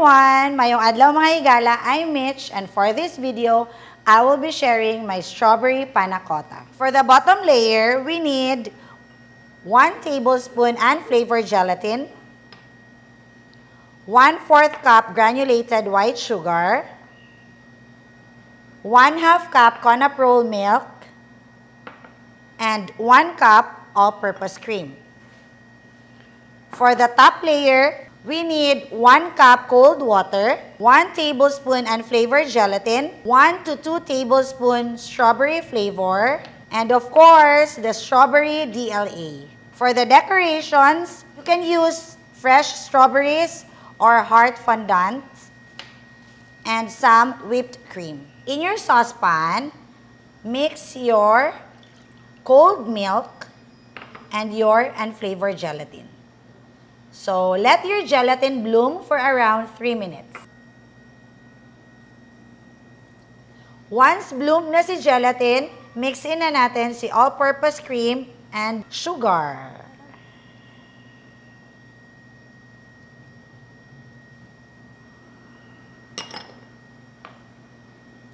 everyone! Mayong adlaw mga higala, I'm Mitch, and for this video, I will be sharing my strawberry panna cotta. For the bottom layer, we need 1 tablespoon unflavored gelatin, 1/4 cup granulated white sugar, 1/2 cup Connap roll milk, and 1 cup all-purpose cream. For the top layer, we need 1 cup cold water, 1 tablespoon unflavored gelatin, 1 to 2 tablespoons strawberry flavor, and of course, the strawberry DLA. For the decorations, you can use fresh strawberries or heart fondant and some whipped cream. In your saucepan, mix your cold milk and your unflavored gelatin. So, let your gelatin bloom for around 3 minutes. Once bloom na si gelatin, mix in na natin si all-purpose cream and sugar.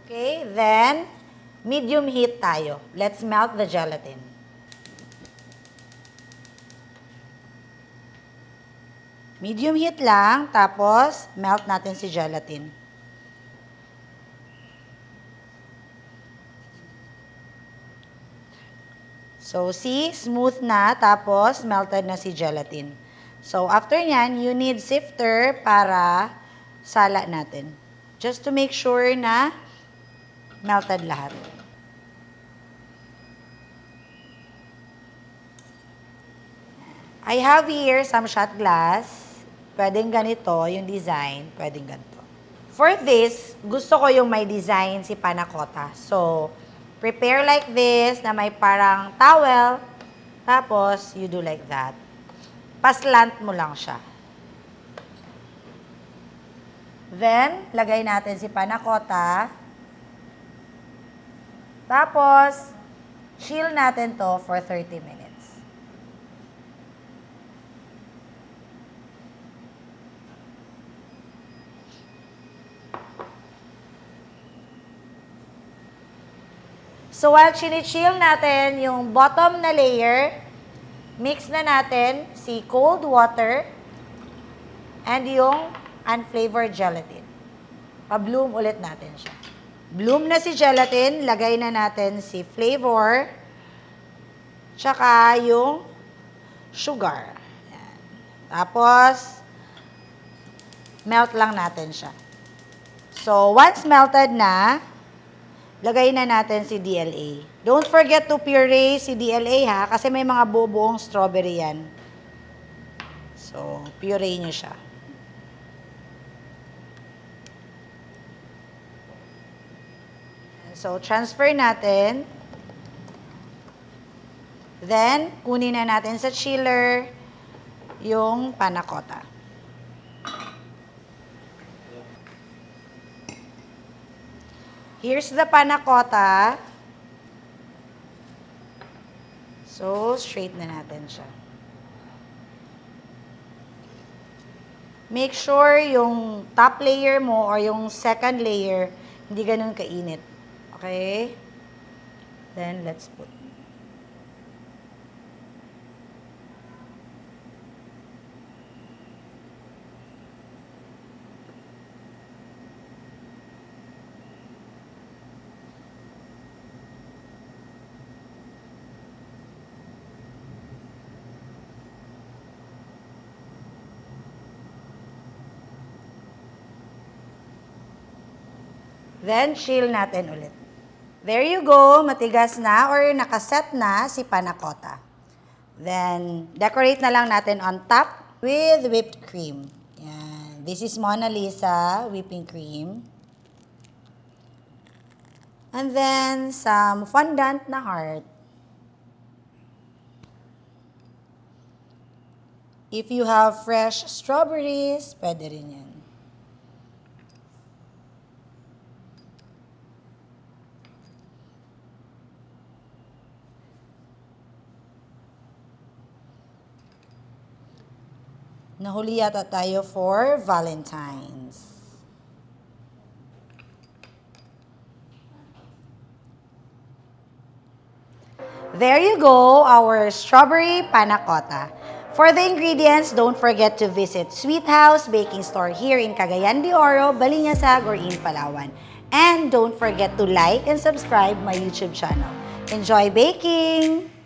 Okay, then, medium heat tayo. Let's melt the gelatin. Medium heat lang, tapos melt natin si gelatin. So, see, smooth na, tapos melted na si gelatin. So, after nyan, you need sifter para sala natin. Just to make sure na melted lahat. I have here some shot glass. Pwedeng ganito, yung design, pwedeng ganito. For this, gusto ko yung may design si panna cotta. So, prepare like this, na may parang towel. Tapos, you do like that. Paslant mo lang siya. Then, lagay natin si panna cotta. Tapos, chill natin to for 30 minutes. So, while chini-chill natin yung bottom na layer, mix na natin si cold water and yung unflavored gelatin. Pa-bloom ulit natin siya. Bloom na si gelatin, lagay na natin si flavor, tsaka yung sugar. Yan. Tapos, melt lang natin siya. So, once melted na, lagay na natin si DLA. Don't forget to puree si DLA ha, kasi may mga buong strawberry yan. So, puree nyo siya. So, transfer natin. Then, kunin na natin sa chiller yung panna cotta. Here's the panna cotta. So, straight na natin siya. Make sure yung top layer mo or yung second layer, hindi ganun kainit. Okay? Then, let's put. Then, chill natin ulit. There you go, matigas na or nakaset na si panna cotta. Then, decorate na lang natin on top with whipped cream. Yan. This is Mona Lisa whipping cream. And then, some fondant na heart. If you have fresh strawberries, pwede rin yan. Nahuli yata tayo for Valentine's. There you go, our strawberry panna cotta. For the ingredients, don't forget to visit Sweet House Baking Store here in Cagayan de Oro, Baliñasag, or in Palawan. And don't forget to like and subscribe my YouTube channel. Enjoy baking!